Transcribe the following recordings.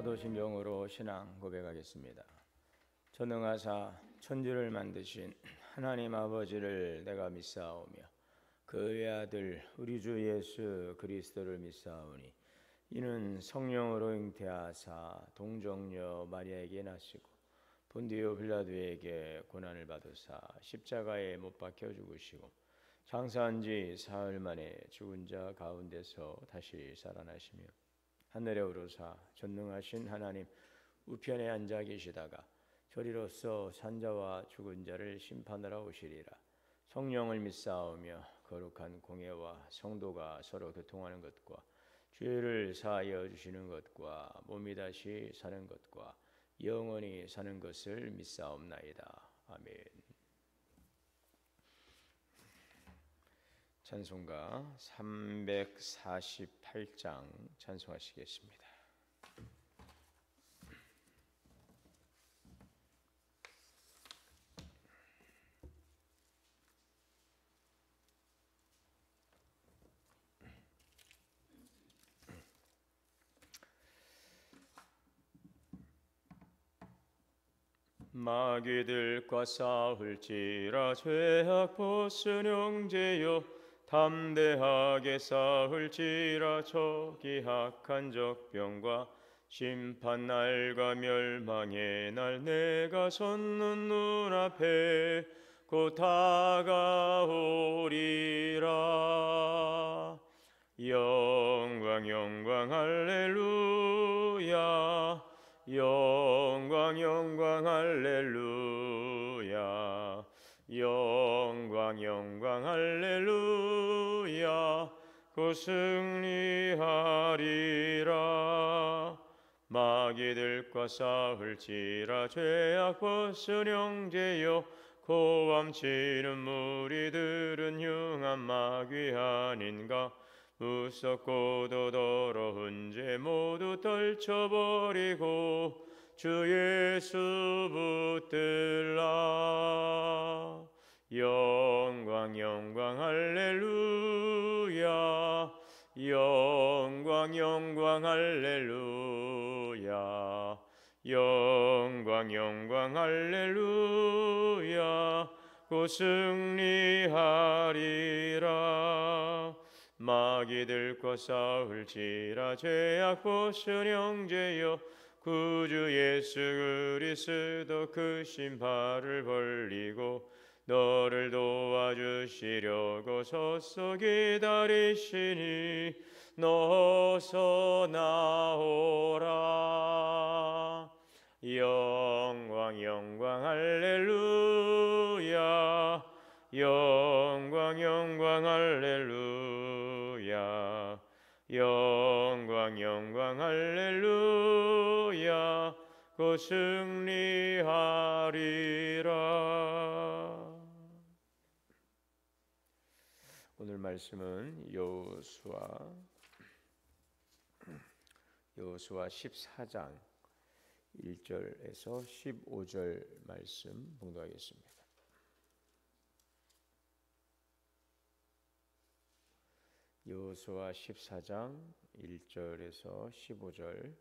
사도신경으로 신앙 고백하겠습니다. 전능하사 천지를 만드신 하나님 아버지를 내가 믿사오며 그의 아들 우리 주 예수 그리스도를 믿사오니 이는 성령으로 잉태하사 동정녀 마리아에게 나시고 본디오 빌라도에게 고난을 받으사 십자가에 못 박혀 죽으시고 장사한 지 사흘 만에 죽은 자 가운데서 다시 살아나시며 하늘에 오르사 전능하신 하나님 우편에 앉아 계시다가 저리로서 산자와 죽은 자를 심판하러 오시리라. 성령을 믿사오며 거룩한 공예와 성도가 서로 교통하는 것과 죄를 사하여 주시는 것과 몸이 다시 사는 것과 영원히 사는 것을 믿사옵나이다. 아멘. 찬송가 348장 찬송하시겠습니다. 마귀들과 싸울지라 죄악 벗은 형제여 담대하게 싸울지라 저기 악한 적병과 심판날과 멸망의 날 내가 섰는 눈앞에 곧 다가오리라. 영광 영광 할렐루야 영광 영광 할렐루야 영광 영광 할렐루야 곧 승리하리라. 마귀들과 싸울지라 죄악 벗은 형제여 고함치는 무리들은 흉한 마귀 아닌가. 무섭고도 더러운 죄 모두 떨쳐버리고 주 예수 붙들라. 영광 영광 할렐루야 영광 영광 할렐루야 영광 영광 할렐루야 곧 승리하리라. 마귀들과 싸울지라 죄악 벗은 형제여 구주 예수 그리스도 그 신발을 벌리고 너를 도와주시려고 서서 기다리시니 너서 나오라. 영광 영광 할렐루야 영광 영광 할렐루야 영광 영광 할렐루야 곧 승리하리라. 오늘 말씀은 여호수아 14장 1절에서 15절 말씀 봉독하겠습니다. 여호수아 14장 1절에서 15절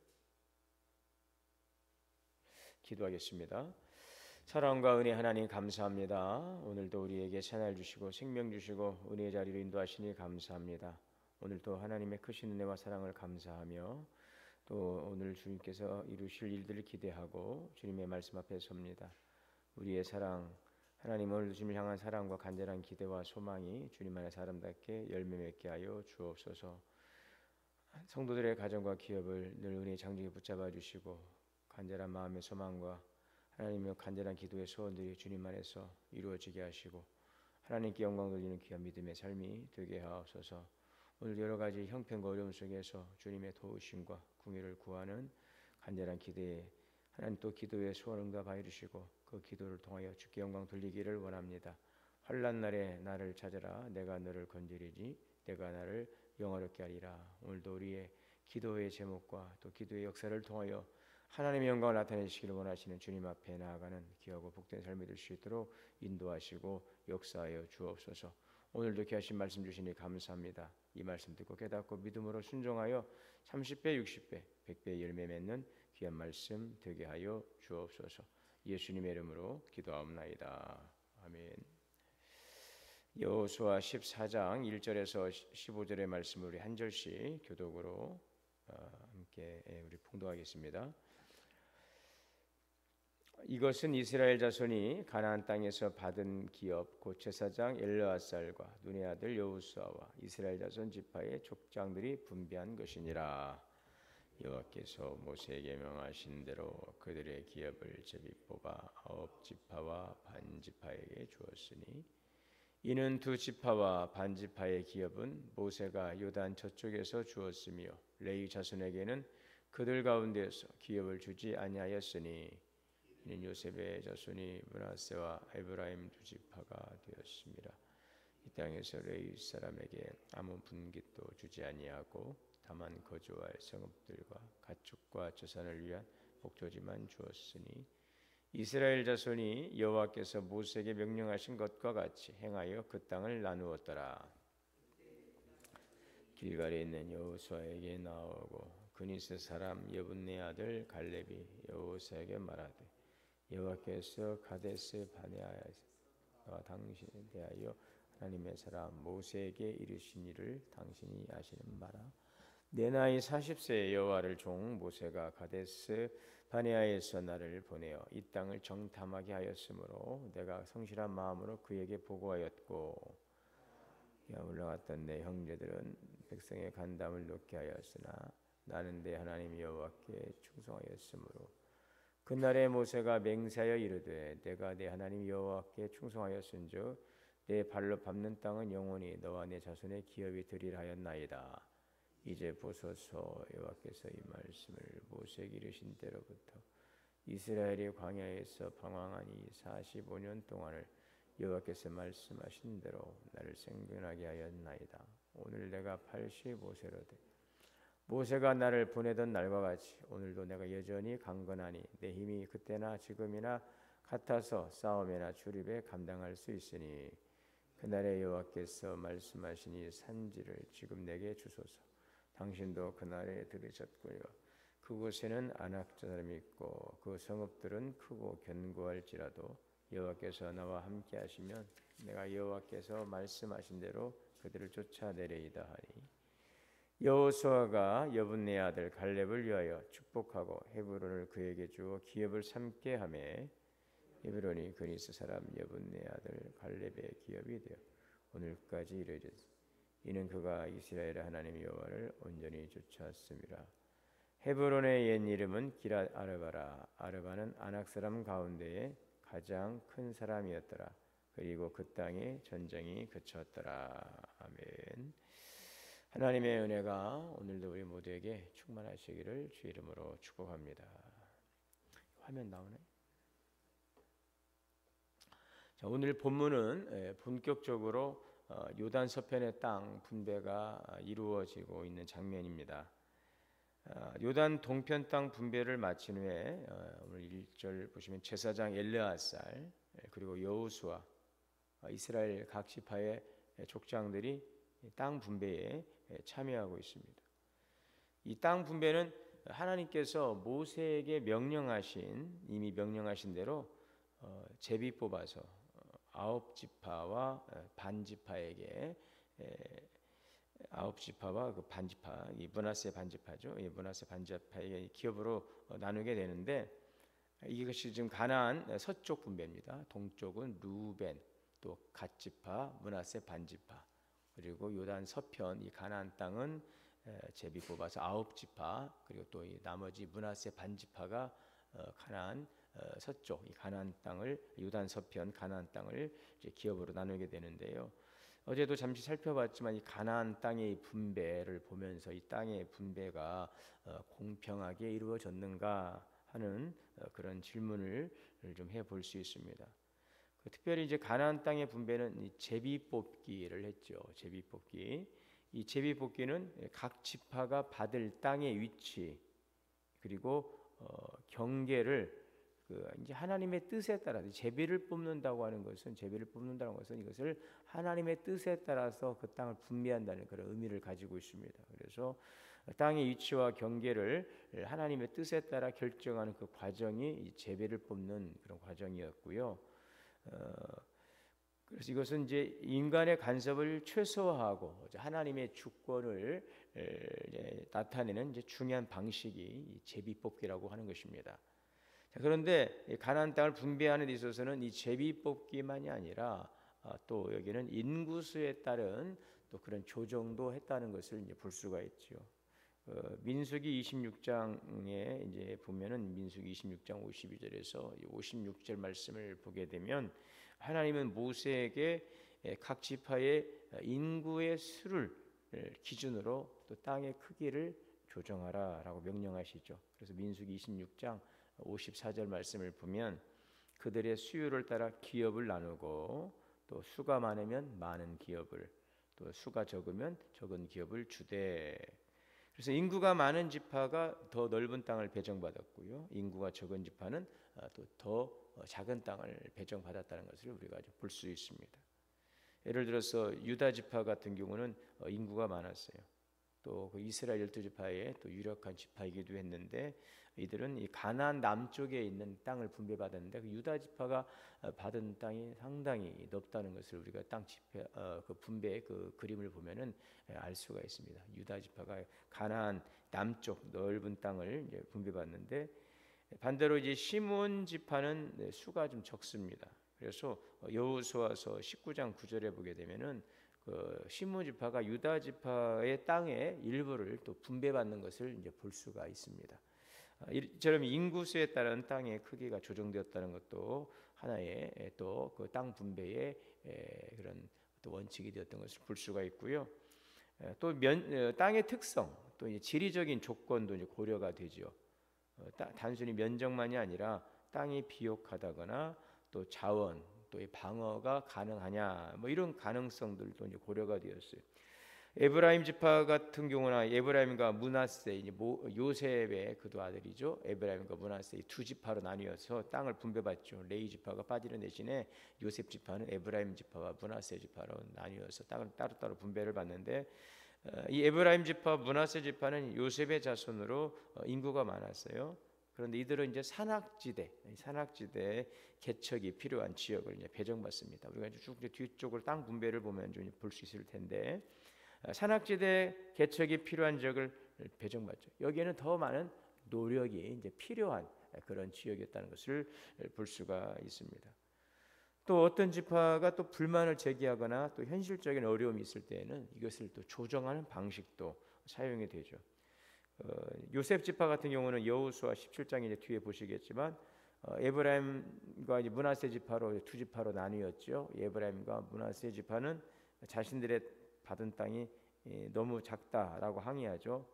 기도하겠습니다. 사랑과 은혜 하나님 감사합니다. 오늘도 우리에게 새날 주시고 생명 주시고 은혜의 자리로 인도하시니 감사합니다. 오늘도 하나님의 크신 은혜와 사랑을 감사하며 또 오늘 주님께서 이루실 일들을 기대하고 주님의 말씀 앞에 섭니다. 우리의 사랑 하나님 오늘 주님을 향한 사랑과 간절한 기대와 소망이 주님 안에서 아름답게 열매 맺게 하여 주옵소서. 성도들의 가정과 기업을 늘 은혜의 장중에 붙잡아 주시고 간절한 마음의 소망과 하나님의 간절한 기도의 소원들이 주님 안에서 이루어지게 하시고 하나님께 영광 돌리는 귀한 믿음의 삶이 되게 하옵소서. 오늘 여러 가지 형편과 어려움 속에서 주님의 도우심과 궁유를 구하는 간절한 기대에 하나님 또 기도의 소원 응답하여 주시고 그 기도를 통하여 주께 영광 돌리기를 원합니다. 환난 날에 나를 찾으라. 내가 너를 건지리니 내가 나를 영화롭게 하리라. 오늘도 우리의 기도의 제목과 또 기도의 역사를 통하여 하나님의 영광을 나타내시기를 원하시는 주님 앞에 나아가는 귀하고 복된 삶이 될 수 있도록 인도하시고 역사하여 주옵소서. 오늘도 귀하신 말씀 주시니 감사합니다. 이 말씀 듣고 깨닫고 믿음으로 순종하여 30배, 60배, 100배 열매 맺는 귀한 말씀 되게 하여 주옵소서. 예수님의 이름으로 기도하옵나이다. 아멘. 여호수아 14장 1절에서 15절의 말씀을 우리 한 절씩 교독으로 함께 우리 봉독하겠습니다. 이것은 이스라엘 자손이 가나안 땅에서 받은 기업 곧 제사장 엘르아살과 눈의 아들 여호수아와 이스라엘 자손 지파의 족장들이 분배한 것이니라. 여호와께서 모세에게 명하신 대로 그들의 기업을 제비 뽑아 9지파와 반지파에게 주었으니 이는 2지파와 반지파의 기업은 모세가 요단 저쪽에서 주었으며 레위 자손에게는 그들 가운데서 기업을 주지 아니하였으니 이는 요셉의 자손이 므낫세와 에브라임 2지파가 되었습니다. 이 땅에서 레위 사람에게 아무 분깃도 주지 아니하고 다만 거주할 성읍들과 가축과 저산을 위한 목조지만 주었으니 이스라엘 자손이 여호와께서 모세에게 명령하신 것과 같이 행하여 그 땅을 나누었더라. 길갈에 있는 여호수아에게 나오고 그니스 사람 여분네 아들 갈렙이 여호수아에게 말하되 여호와께서 가데스 바네아에서 당신에 대하여 하나님의 사람 모세에게 이르신 일을 당신이 아시는 바라. 내 나이 40세의 여호와를 종 모세가 가데스 바네아에서 나를 보내어 이 땅을 정탐하게 하였으므로 내가 성실한 마음으로 그에게 보고하였고 올라갔던 내 형제들은 백성의 간담을 놓게 하였으나 나는 내 하나님 여호와께 충성하였으므로 그날에 모세가 맹세하여 이르되 내가 내 하나님 여호와께 충성하였은즉 내 발로 밟는 땅은 영원히 너와 내 자손의 기업이 되리라 하였나이다. 이제 보소서 여호와께서 이 말씀을 모세에게 이르신 때로부터 이스라엘이 광야에서 방황한 이 45년 동안을 여호와께서 말씀하신 대로 나를 생존하게 하였나이다. 오늘 내가 85세로되 모세가 나를 보내던 날과 같이 오늘도 내가 여전히 강건하니 내 힘이 그때나 지금이나 같아서 싸움이나 출입에 감당할 수 있으니 그날에 여호와께서 말씀하신 이 산지를 지금 내게 주소서. 당신도 그날에 들으셨고요. 그곳에는 아낙 사람이 있고 그 성읍들은 크고 견고할지라도 여호와께서 나와 함께 하시면 내가 여호와께서 말씀하신 대로 그들을 쫓아내리이다 하니 여호수아가 여분네 아들 갈렙을 위하여 축복하고 헤브론을 그에게 주어 기업을 삼게 하매 헤브론이 그니스 사람 여분네 아들 갈렙의 기업이 되어 오늘까지 이르렀으니 이는 그가 이스라엘의 하나님 여호와를 온전히 쫓았음이라. 헤브론의 옛 이름은 기랏 아르바라. 아르바는 아낙 사람 가운데에 가장 큰 사람이었더라. 그리고 그 땅에 전쟁이 그쳤더라. 아멘. 하나님의 은혜가 오늘도 우리 모두에게 충만하시기를 주 이름으로 축복합니다. 화면 나오네. 자, 오늘 본문은 본격적으로 요단 서편의 땅 분배가 이루어지고 있는 장면입니다. 요단 동편 땅 분배를 마친 후에 오늘 1절 보시면 제사장 엘르아살 그리고 여호수아 이스라엘 각 지파의 족장들이 땅 분배에 참여하고 있습니다. 이 땅 분배는 하나님께서 모세에게 이미 명령하신 대로 제비 뽑아서 9지파와 반지파에게 9지파와 그 반지파, 이 므낫세 반지파죠. 이 므낫세 반지파에게 기업으로 나누게 되는데 이것이 지금 가나안 서쪽 분배입니다. 동쪽은 루벤, 또 갓지파, 므낫세 반지파. 그리고 요단 서편 이 가나안 땅은 제비 뽑아서 9지파, 그리고 또 이 나머지 므낫세 반지파가 가나안 서쪽 이 가나안 땅을 요단 서편 가나안 땅을 이제 기업으로 나누게 되는데요. 어제도 잠시 살펴봤지만 이 가나안 땅의 분배를 보면서 이 땅의 분배가 공평하게 이루어졌는가 하는 그런 질문을 좀 해볼 수 있습니다. 특별히 이제 가나안 땅의 분배는 이 제비뽑기를 했죠. 제비뽑기. 이 제비뽑기는 각 지파가 받을 땅의 위치 그리고 경계를 이제 하나님의 뜻에 따라 제비를 뽑는다고 하는 것은 이것을 하나님의 뜻에 따라서 그 땅을 분배한다는 그런 의미를 가지고 있습니다. 그래서 땅의 위치와 경계를 하나님의 뜻에 따라 결정하는 그 과정이 이 제비를 뽑는 그런 과정이었고요. 그래서 이것은 이제 인간의 간섭을 최소화하고 하나님의 주권을 나타내는 이제 중요한 방식이 이 제비 뽑기라고 하는 것입니다. 자, 그런데 가나안 땅을 분배하는 데 있어서는 이 제비 뽑기만이 아니라 또 여기는 인구수에 따른 또 그런 조정도 했다는 것을 이제 볼 수가 있죠. 민수기 26장에 이제 보면은 민수기 26장 52절에서 56절 말씀을 보게 되면 하나님은 모세에게 각 지파의 인구의 수를 기준으로 또 땅의 크기를 조정하라라고 명령하시죠. 그래서 민수기 26장 54절 말씀을 보면 그들의 수요를 따라 기업을 나누고 또 수가 많으면 많은 기업을 또 수가 적으면 적은 기업을 주되. 그래서 인구가 많은 지파가 더 넓은 땅을 배정받았고요. 인구가 적은 지파는 또 더 작은 땅을 배정받았다는 것을 우리가 볼 수 있습니다. 예를 들어서 유다 지파 같은 경우는 인구가 많았어요. 또 그 이스라엘 12지파의 또 유력한 지파이기도 했는데 이들은 이 가나안 남쪽에 있는 땅을 분배받았는데 그 유다 지파가 받은 땅이 상당히 넓다는 것을 우리가 땅 지파 그 분배 그 그림을 보면은 알 수가 있습니다. 유다 지파가 가나안 남쪽 넓은 땅을 이제 분배받는데 반대로 이제 시몬 지파는 수가 좀 적습니다. 그래서 여호수아서 19장 9절에 보게 되면은 그 시몬 지파가 유다 지파의 땅의 일부를 또 분배받는 것을 이제 볼 수가 있습니다. 이처럼 인구수에 따른 땅의 크기가 조정되었다는 것도 하나의 또 그 땅 분배의 그런 또 원칙이 되었던 것을 볼 수가 있고요. 또 땅의 특성, 또 지리적인 조건도 이제 고려가 되죠. 단순히 면적만이 아니라 땅이 비옥하다거나 또 자원, 또 방어가 가능하냐, 뭐 이런 가능성들도 이제 고려가 되었어요. 에브라임 지파 같은 경우나 에브라임과 므낫세, 이제 요셉의 그도 아들이죠. 에브라임과 므낫세 두 지파로 나뉘어서 땅을 분배받죠. 레위 지파가 빠지는 대신에 요셉 지파는 에브라임 지파와 므낫세 지파로 나뉘어서 땅을 따로따로 분배를 받는데 이 에브라임 지파, 므낫세 지파는 요셉의 자손으로 인구가 많았어요. 그런데 이들은 이제 산악지대 개척이 필요한 지역을 이제 배정받습니다. 우리가 쭉 뒤쪽을 땅 분배를 보면 좀 볼 수 있을 텐데 산악지대 개척이 필요한 지역을 배정받죠. 여기에는 더 많은 노력이 이제 필요한 그런 지역이었다는 것을 볼 수가 있습니다. 또 어떤 지파가 또 불만을 제기하거나 또 현실적인 어려움이 있을 때에는 이것을 또 조정하는 방식도 사용이 되죠. 요셉 지파 같은 경우는 여호수아 17장 이제 뒤에 보시겠지만 에브라임과 이제 므낫세 지파로 두 지파로 나뉘었죠. 에브라임과 므낫세 지파는 자신들의 받은 땅이 너무 작다라고 항의하죠.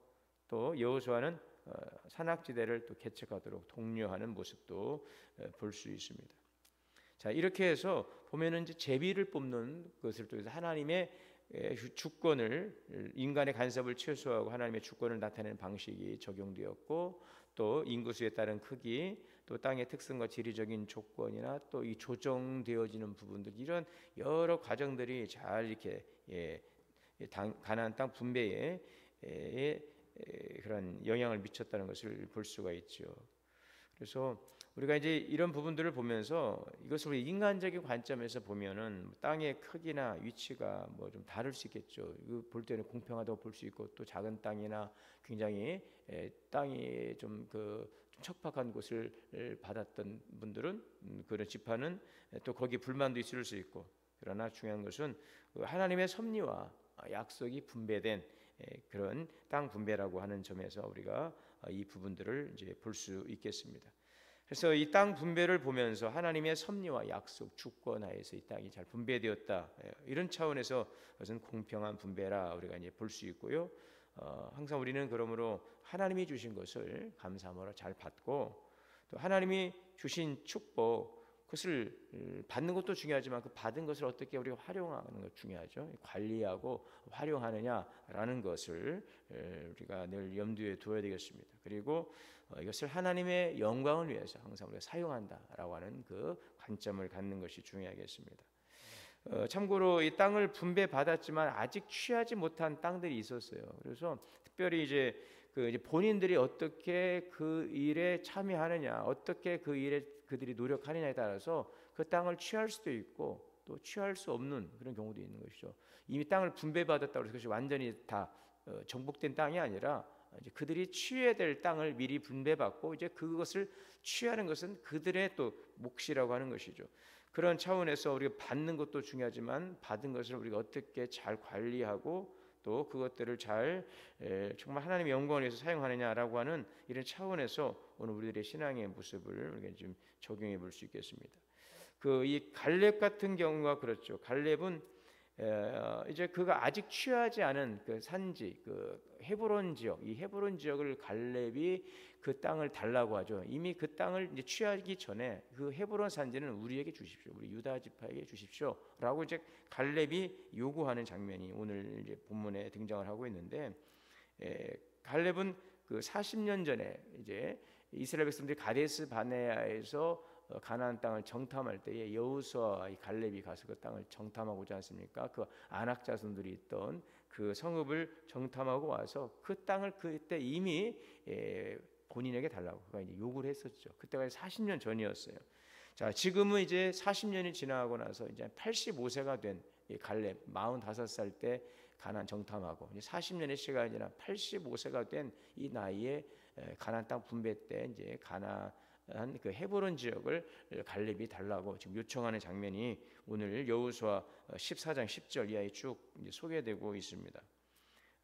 또 여호수아는 산악지대를 또 개척하도록 독려하는 모습도 볼 수 있습니다. 자, 이렇게 해서 보면은 이제 제비를 뽑는 것을 통해서 하나님의 주권을 인간의 간섭을 최소화하고 하나님의 주권을 나타내는 방식이 적용되었고 또 인구수에 따른 크기 또 땅의 특성과 지리적인 조건이나 또 이 조정되어지는 부분들 이런 여러 과정들이 잘 이렇게 가나안 땅 분배에 그런 영향을 미쳤다는 것을 볼 수가 있죠. 그래서 우리가 이제 이런 부분들을 보면서 이것을 우리 인간적인 관점에서 보면은 땅의 크기나 위치가 뭐 좀 다를 수 있겠죠. 이거 볼 때는 공평하다고 볼 수 있고 또 작은 땅이나 굉장히 땅이 좀 척박한 곳을 받았던 분들은 그런 지파는 또 거기 불만도 있을 수 있고 그러나 중요한 것은 하나님의 섭리와 약속이 분배된 그런 땅 분배라고 하는 점에서 우리가 이 부분들을 이제 볼 수 있겠습니다. 그래서 이 땅 분배를 보면서 하나님의 섭리와 약속, 주권 하에서 이 땅이 잘 분배되었다. 이런 차원에서 그것은 공평한 분배라 우리가 이제 볼 수 있고요. 항상 우리는 그러므로 하나님이 주신 것을 감사함으로 잘 받고 또 하나님이 주신 축복 그것을 받는 것도 중요하지만 그 받은 것을 어떻게 우리가 활용하는 것 중요하죠. 관리하고 활용하느냐라는 것을 우리가 늘 염두에 두어야 되겠습니다. 그리고 이것을 하나님의 영광을 위해서 항상 우리가 사용한다라고 하는 그 관점을 갖는 것이 중요하겠습니다. 참고로 이 땅을 분배받았지만 아직 취하지 못한 땅들이 있었어요. 그래서 특별히 이제 본인들이 어떻게 그 일에 참여하느냐, 어떻게 그 일에 그들이 노력하느냐에 따라서 그 땅을 취할 수도 있고 또 취할 수 없는 그런 경우도 있는 것이죠. 이미 땅을 분배받았다고 해서 그것이 완전히 다 정복된 땅이 아니라 이제 그들이 취해야 될 땅을 미리 분배받고 이제 그것을 취하는 것은 그들의 또 몫이라고 하는 것이죠. 그런 차원에서 우리가 받는 것도 중요하지만 받은 것을 우리가 어떻게 잘 관리하고 또 그것들을 잘 정말 하나님의 영광을 위해서 사용하느냐라고 하는 이런 차원에서 오늘 우리들의 신앙의 모습을 우리가 좀 적용해 볼 수 있겠습니다. 이 갈렙 같은 경우가 그렇죠. 갈렙은 이제 그가 아직 취하지 않은 그 산지, 그 헤브론 지역, 이 헤브론 지역을 갈렙이 그 땅을 달라고 하죠. 이미 그 땅을 이제 취하기 전에 그 헤브론 산지는 우리에게 주십시오, 우리 유다 지파에게 주십시오라고 이제 갈렙이 요구하는 장면이 오늘 이제 본문에 등장을 하고 있는데, 갈렙은 그 40년 전에 이제 이스라엘 백성들이 가데스 바네아에서 가나안 땅을 정탐할 때에 여호수아와 갈렙이 가서 그 땅을 정탐하고자 않습니까? 그 아낙 자손들이 있던 그 성읍을 정탐하고 와서 그 땅을 그때 이미 본인에게 달라고 그가 이제 요구를 했었죠. 그때가 40년 전이었어요. 자, 지금은 이제 40년이 지나고 나서 이제 85세가 된 갈렙, 45살 때 가나안 정탐하고 이제 40년의 시간이 지나 85세가 된 이 나이에 가나안 땅 분배 때 이제 가나안 그 헤브론 지역을 갈렙이 달라고 지금 요청하는 장면이 오늘 여호수아 14장 10절 이하에 쭉 소개되고 있습니다.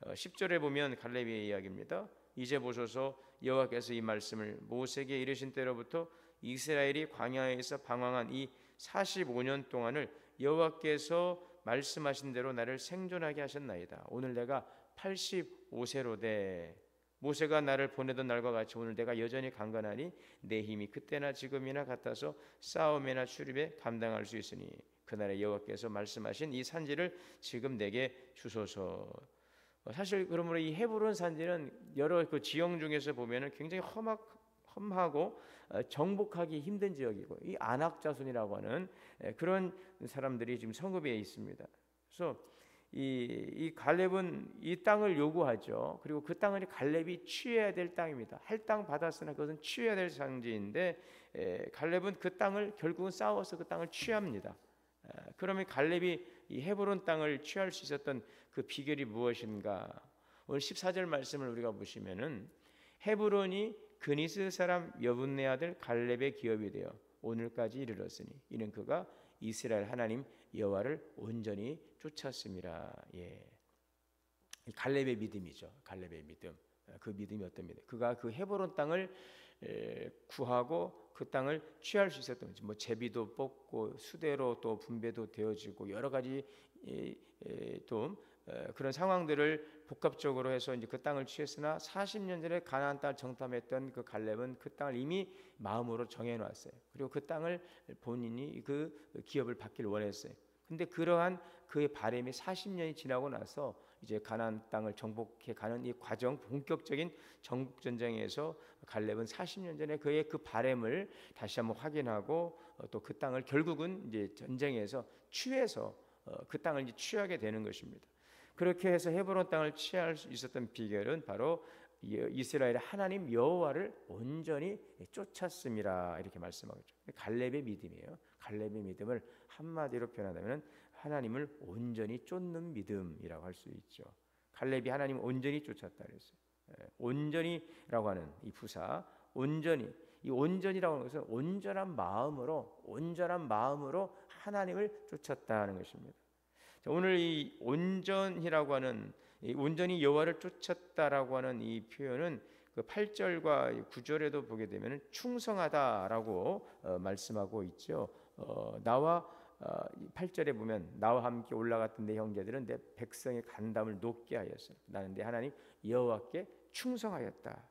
10절에 보면 갈렙의 이야기입니다. 이제 보소서, 여호와께서 이 말씀을 모세에게 이르신 때로부터 이스라엘이 광야에서 방황한 이 45년 동안을 여호와께서 말씀하신 대로 나를 생존하게 하셨나이다. 오늘 내가 85세로 돼 모세가 나를 보내던 날과 같이 오늘 내가 여전히 강건하니 내 힘이 그때나 지금이나 같아서 싸움이나 출입에 감당할 수 있으니 그날에 여호와께서 말씀하신 이 산지를 지금 내게 주소서. 사실 그러므로 이 헤브론 산지는 여러 그 지형 중에서 보면은 굉장히 험하고 정복하기 힘든 지역이고, 이 아낙 자손이라고 하는 그런 사람들이 지금 성읍에 있습니다. 그래서 이 갈렙은 이 땅을 요구하죠. 그리고 그 땅은 갈렙이 취해야 될 땅입니다. 할 땅 받았으나 그것은 취해야 될 상지인데 갈렙은 그 땅을 결국은 싸워서 그 땅을 취합니다. 그러면 갈렙이 이 헤브론 땅을 취할 수 있었던 그 비결이 무엇인가? 오늘 14절 말씀을 우리가 보시면은 헤브론이 그니스 사람 여분네 아들 갈렙의 기업이 되어 오늘까지 이르렀으니 이는 그가 이스라엘 하나님 여호와를 온전히 쫓았습니다. 갈렙의 믿음이죠. 갈렙의 믿음. 그 믿음이 어떤 믿음? 그가 그 헤브론 땅을 구하고 그 땅을 취할 수 있었던 거지. 뭐 제비도 뽑고 수대로 또 분배도 되어지고 여러 가지 또 그런 상황들을 복합적으로 해서 이제 그 땅을 취했으나 40년 전에 가나안 땅을 정탐했던 그 갈렙은 그 땅을 이미 마음으로 정해놨어요. 그리고 그 땅을 본인이 그 기업을 받기를 원했어요. 근데 그러한 그의 바람이 40년이 지나고 나서 이제 가나안 땅을 정복해 가는 이 과정, 본격적인 정복 전쟁에서 갈렙은 40년 전에 그의 그 바람을 다시 한번 확인하고 또 그 땅을 결국은 이제 전쟁에서 취해서 그 땅을 이제 취하게 되는 것입니다. 그렇게 해서 헤브론 땅을 취할 수 있었던 비결은 바로 이스라엘의 하나님 여호와를 온전히 쫓았음이라 이렇게 말씀하고 있죠. 갈렙의 믿음이에요. 갈렙의 믿음을 한마디로 표현하자면 하나님을 온전히 쫓는 믿음이라고 할 수 있죠. 갈렙이 하나님을 온전히 쫓았다 그랬어요. 온전히라고 하는 이 부사, 온전히, 이 온전이라고 하는 것은 온전한 마음으로 하나님을 쫓았다는 것입니다. 오늘 이 온전이라고 하는, 이 온전히 여호와를 쫓았다라고 하는 이 표현은 그 8절과 9절에도 보게 되면 충성하다라고 말씀하고 있죠. 나와 8절에 보면 나와 함께 올라갔던 내 형제들은 내 백성의 간담을 높게 하였으나 나는 내 하나님 여호와께 충성하였다.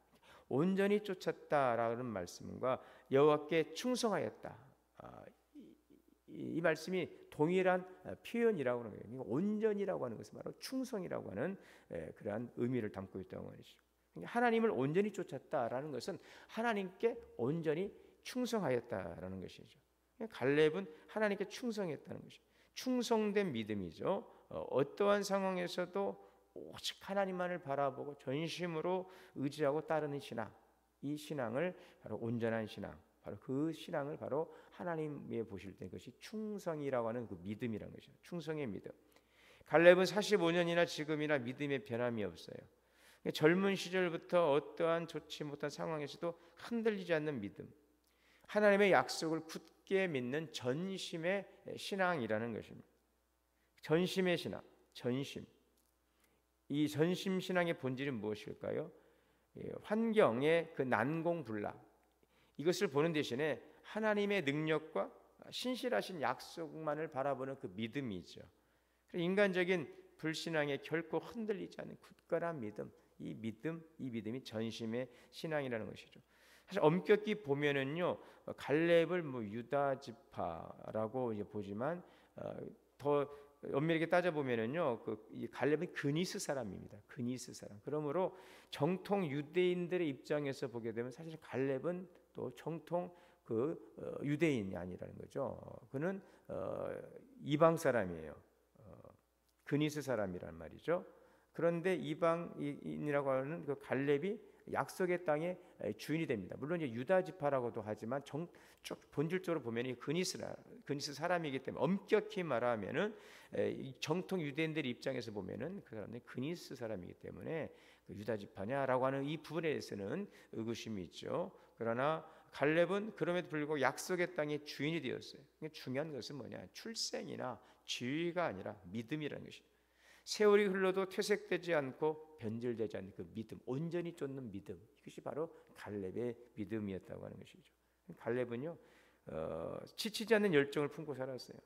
온전히 쫓았다라는 말씀과 여호와께 충성하였다, 이 말씀이 동일한 표현이라고 하는 거예요. 온전이라고 하는 것은 바로 충성이라고 하는 그러한 의미를 담고 있다는 것이죠. 하나님을 온전히 쫓았다라는 것은 하나님께 온전히 충성하였다라는 것이죠. 갈렙은 하나님께 충성했다는 것이죠. 충성된 믿음이죠. 어떠한 상황에서도 오직 하나님만을 바라보고 전심으로 의지하고 따르는 신앙, 이 신앙을 바로 온전한 신앙, 바로 그 신앙을 바로 하나님에 보실 때 그것이 충성이라고 하는 그 믿음이라는 것이죠. 충성의 믿음. 갈렙은 45년이나 지금이나 믿음의 변함이 없어요. 젊은 시절부터 어떠한 좋지 못한 상황에서도 흔들리지 않는 믿음, 하나님의 약속을 굳게 믿는 전심의 신앙이라는 것입니다. 전심의 신앙, 전심. 이 전심 신앙의 본질은 무엇일까요? 환경의 그 난공불락, 이것을 보는 대신에 하나님의 능력과 신실하신 약속만을 바라보는 그 믿음이죠. 인간적인 불신앙에 결코 흔들리지 않는 굳건한 믿음, 이 믿음이 전심의 신앙이라는 것이죠. 사실 엄격히 보면은요, 갈렙을 유다 지파라고 이제 보지만 더 엄밀하게 따져 보면은요, 이 갈렙은 그니스 사람입니다. 그니스 사람. 그러므로 정통 유대인들의 입장에서 보게 되면 사실 갈렙은 또 정통 유대인이 아니라는 거죠. 그는 이방 사람이에요. 그니스 사람이란 말이죠. 그런데 이방인이라고 하는 그 갈렙이 약속의 땅의 주인이 됩니다. 물론 이제 유다 지파라고도 하지만 본질적으로 보면 이 그니스 사람이기 때문에 엄격히 말하면은 정통 유대인들 입장에서 보면은 그 사람이 그니스 사람이기 때문에 그 유다 지파냐라고 하는 이 부분에 대해서는 의구심이 있죠. 그러나 갈렙은 그럼에도 불구하고 약속의 땅의 주인이 되었어요. 중요한 것은 뭐냐? 출생이나 지위가 아니라 믿음이라는 것이죠. 세월이 흘러도 퇴색되지 않고 변질되지 않는 그 믿음, 온전히 쫓는 믿음, 이것이 바로 갈렙의 믿음이었다고 하는 것이죠. 갈렙은요, 지치지 않는 열정을 품고 살았어요.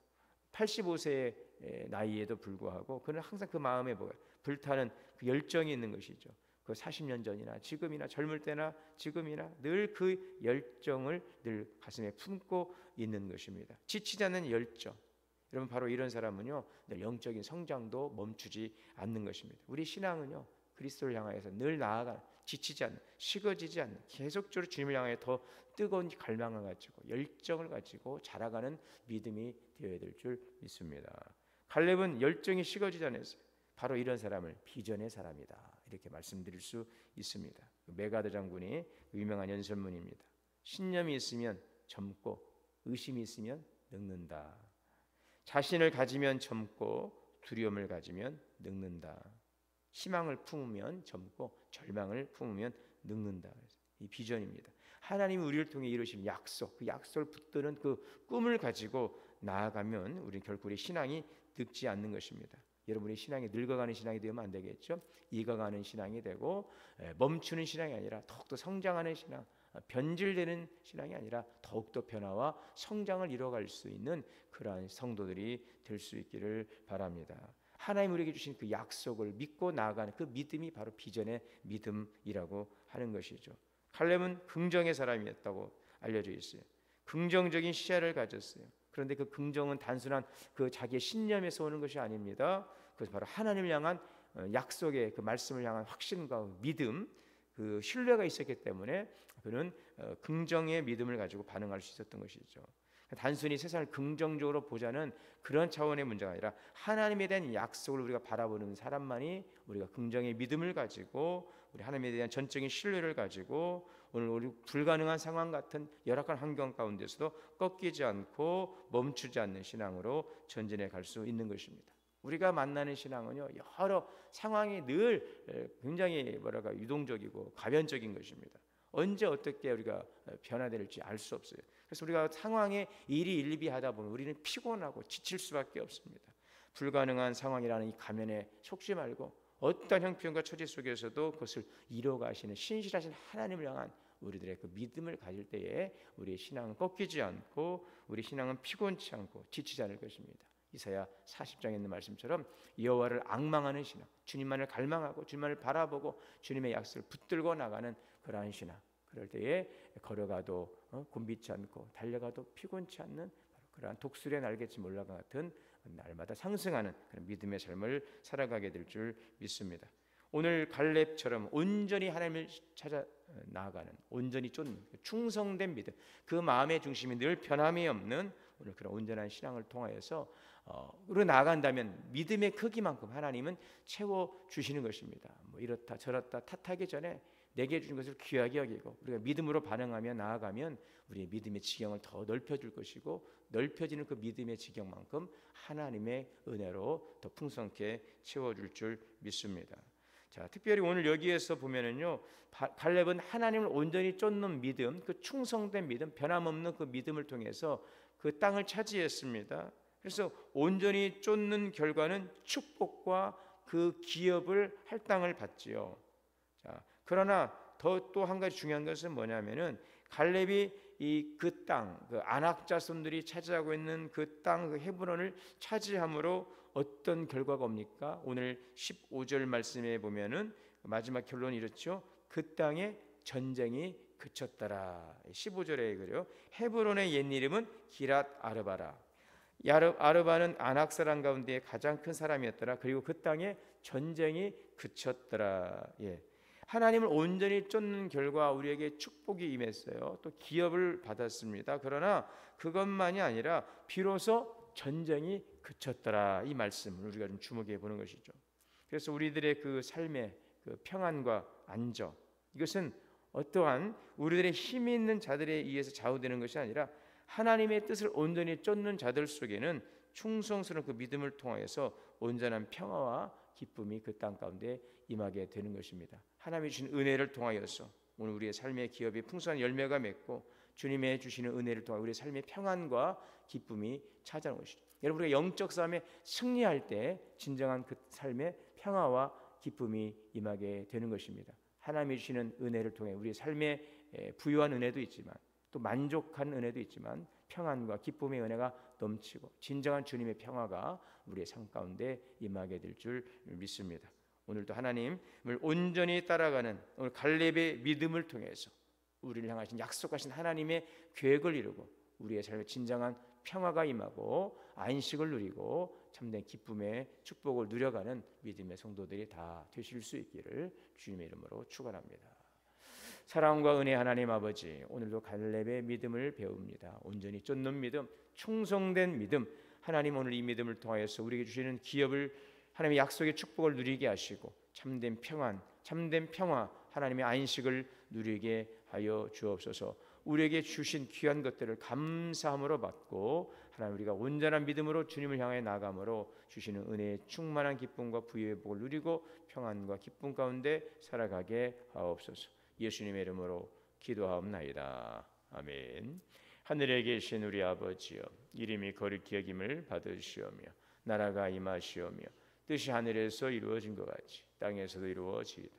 85세의 나이에도 불구하고 그는 항상 그 마음에 불타는 그 열정이 있는 것이죠. 그 40년 전이나 지금이나 젊을 때나 지금이나 늘 그 열정을 늘 가슴에 품고 있는 것입니다. 지치지 않는 열정. 여러분, 바로 이런 사람은요, 늘 영적인 성장도 멈추지 않는 것입니다. 우리 신앙은요, 그리스도를 향하여서 늘 나아가, 지치지 않는, 식어지지 않는, 계속적으로 주님을 향해 더 뜨거운 갈망을 가지고 열정을 가지고 자라가는 믿음이 되어야 될 줄 믿습니다. 갈렙은 열정이 식어지지 않았어요. 바로 이런 사람을 비전의 사람이다, 이렇게 말씀드릴 수 있습니다. 메가드 장군이 유명한 연설문입니다. 신념이 있으면 젊고 의심이 있으면 늙는다. 자신을 가지면 젊고 두려움을 가지면 늙는다. 희망을 품으면 젊고 절망을 품으면 늙는다. 이 비전입니다. 하나님이 우리를 통해 이루신 약속, 그 약속을 붙드는 그 꿈을 가지고 나아가면 우리는 결코 우리 신앙이 늙지 않는 것입니다. 여러분의 신앙이 늙어가는 신앙이 되면 안 되겠죠. 익어가는 신앙이 되고 멈추는 신앙이 아니라 더욱더 성장하는 신앙, 변질되는 신앙이 아니라 더욱더 변화와 성장을 이뤄갈 수 있는 그러한 성도들이 될 수 있기를 바랍니다. 하나님 우리에게 주신 그 약속을 믿고 나아가는 그 믿음이 바로 비전의 믿음이라고 하는 것이죠. 갈렙은 긍정의 사람이었다고 알려져 있어요. 긍정적인 시야를 가졌어요. 그런데 그 긍정은 단순한 그 자기의 신념에서 오는 것이 아닙니다. 그것은 바로 하나님을 향한 약속의 그 말씀을 향한 확신과 믿음, 그 신뢰가 있었기 때문에 그는 긍정의 믿음을 가지고 반응할 수 있었던 것이죠. 단순히 세상을 긍정적으로 보자는 그런 차원의 문제가 아니라 하나님에 대한 약속을 우리가 바라보는 사람만이 우리가 긍정의 믿음을 가지고 우리 하나님에 대한 전적인 신뢰를 가지고 오늘 우리 불가능한 상황 같은 열악한 환경 가운데서도 꺾이지 않고 멈추지 않는 신앙으로 전진해 갈 수 있는 것입니다. 우리가 만나는 신앙은요, 여러 상황이 늘 굉장히 유동적이고 가변적인 것입니다. 언제 어떻게 우리가 변화될지 알 수 없어요. 그래서 우리가 상황에 일희일비하다 보면 우리는 피곤하고 지칠 수밖에 없습니다. 불가능한 상황이라는 이 가면에 속지 말고 어떤 형편과 처지 속에서도 그것을 이뤄가시는 신실하신 하나님을 향한 우리들의 그 믿음을 가질 때에 우리의 신앙은 꺾이지 않고 우리 신앙은 피곤치 않고 지치지 않을 것입니다. 이사야 40장에 있는 말씀처럼 여호와를 앙망하는 신앙, 주님만을 갈망하고 주님만을 바라보고 주님의 약속을 붙들고 나가는 그러한 신앙, 그럴 때에 걸어가도 곤비치 않고 달려가도 피곤치 않는 그러한 독수리의 날갯짓 몰라가 같은 날마다 상승하는 그런 믿음의 삶을 살아가게 될 줄 믿습니다. 오늘 갈렙처럼 온전히 하나님을 찾아 나아가는 온전히 쫓는 충성된 믿음, 그 마음의 중심이 늘 변함이 없는 오늘 그런 온전한 신앙을 통하여서 으로 나아간다면 믿음의 크기만큼 하나님은 채워주시는 것입니다. 뭐 이렇다 저렇다 탓하기 전에 내게 주신 것을 귀하게 여기고 우리가 믿음으로 반응하며 나아가면 우리의 믿음의 지경을 더 넓혀줄 것이고 넓혀지는 그 믿음의 지경만큼 하나님의 은혜로 더 풍성케 채워줄 줄 믿습니다. 자, 특별히 오늘 여기에서 보면은요, 갈렙은 하나님을 온전히 쫓는 믿음, 그 충성된 믿음, 변함없는 그 믿음을 통해서 그 땅을 차지했습니다. 그래서 온전히 쫓는 결과는 축복과 그 기업을 할당을 받지요. 자, 그러나 또 한 가지 중요한 것은 뭐냐면은 갈렙이 그 땅, 그 아낙 자손들이 차지하고 있는 그 땅, 그 헤브론을 차지함으로 어떤 결과가 옵니까? 오늘 15절 말씀에 보면은 마지막 결론이 이렇죠. 그 땅에 전쟁이 그쳤더라. 15절에 그래요. 헤브론의 옛 이름은 기랏 아르바라. 아르바는 아낙 사람 가운데 가장 큰 사람이었더라. 그리고 그 땅에 전쟁이 그쳤더라. 예. 하나님을 온전히 쫓는 결과 우리에게 축복이 임했어요. 또 기업을 받았습니다. 그러나 그것만이 아니라 비로소 전쟁이 그쳤더라. 이 말씀을 우리가 좀 주목해 보는 것이죠. 그래서 우리들의 그 삶의 그 평안과 안정, 이것은 어떠한 우리들의 힘이 있는 자들에 의해서 좌우되는 것이 아니라 하나님의 뜻을 온전히 쫓는 자들 속에는 충성스러운 그 믿음을 통하여서 온전한 평화와 기쁨이 그 땅 가운데 임하게 되는 것입니다. 하나님이 주신 은혜를 통하여서 오늘 우리의 삶의 기업이 풍성한 열매가 맺고 주님의 주시는 은혜를 통해 우리의 삶의 평안과 기쁨이 찾아오는 것이죠. 여러분, 우리가 영적 싸움에 승리할 때 진정한 그 삶의 평화와 기쁨이 임하게 되는 것입니다. 하나님이 주시는 은혜를 통해 우리의 삶에 부유한 은혜도 있지만 또 만족한 은혜도 있지만 평안과 기쁨의 은혜가 넘치고 진정한 주님의 평화가 우리의 삶 가운데 임하게 될 줄 믿습니다. 오늘도 하나님을 온전히 따라가는 오늘 갈렙의 믿음을 통해서 우리를 향하신 약속하신 하나님의 계획을 이루고 우리의 삶에 진정한 평화가 임하고 안식을 누리고 참된 기쁨의 축복을 누려가는 믿음의 성도들이 다 되실 수 있기를 주님의 이름으로 축원합니다. 사랑과 은혜 하나님 아버지, 오늘도 갈렙의 믿음을 배웁니다. 온전히 쫓는 믿음, 충성된 믿음, 하나님 오늘 이 믿음을 통하여서 우리에게 주시는 기업을 하나님의 약속의 축복을 누리게 하시고 참된 평안, 참된 평화, 하나님의 안식을 누리게 하여 주옵소서. 우리에게 주신 귀한 것들을 감사함으로 받고 하나님 우리가 온전한 믿음으로 주님을 향해 나아감으로 주시는 은혜의 충만한 기쁨과 부유의 복을 누리고 평안과 기쁨 가운데 살아가게 하옵소서. 예수님의 이름으로 기도하옵나이다. 아멘. 하늘에 계신 우리 아버지여, 이름이 거룩히 여김을 받으시오며 나라가 임하시오며 뜻이 하늘에서 이루어진 것 같이 땅에서도 이루어지이다.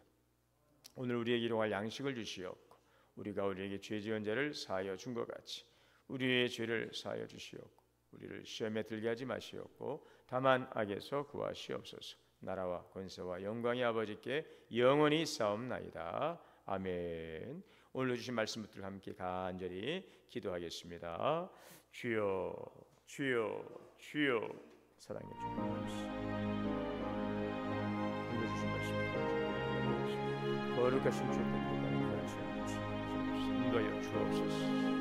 오늘 우리에게 일용할 양식을 주시옵고 우리가 우리에게 죄 지은 자를 사하여 준 것 같이 우리의 죄를 사하여 주시옵고 우리를 시험에 들게 하지 마시옵고 다만 악에서 구하시옵소서. 나라와 권세와 영광이 아버지께 영원히 싸움나이다. 아멘. 오늘 주신 말씀 붙들고 함께 간절히 기도하겠습니다. 주여, 주여, 주여. 사랑해 주옵소서. 오늘 주신 말씀 거룩하신 주님 인도하여 주옵소서.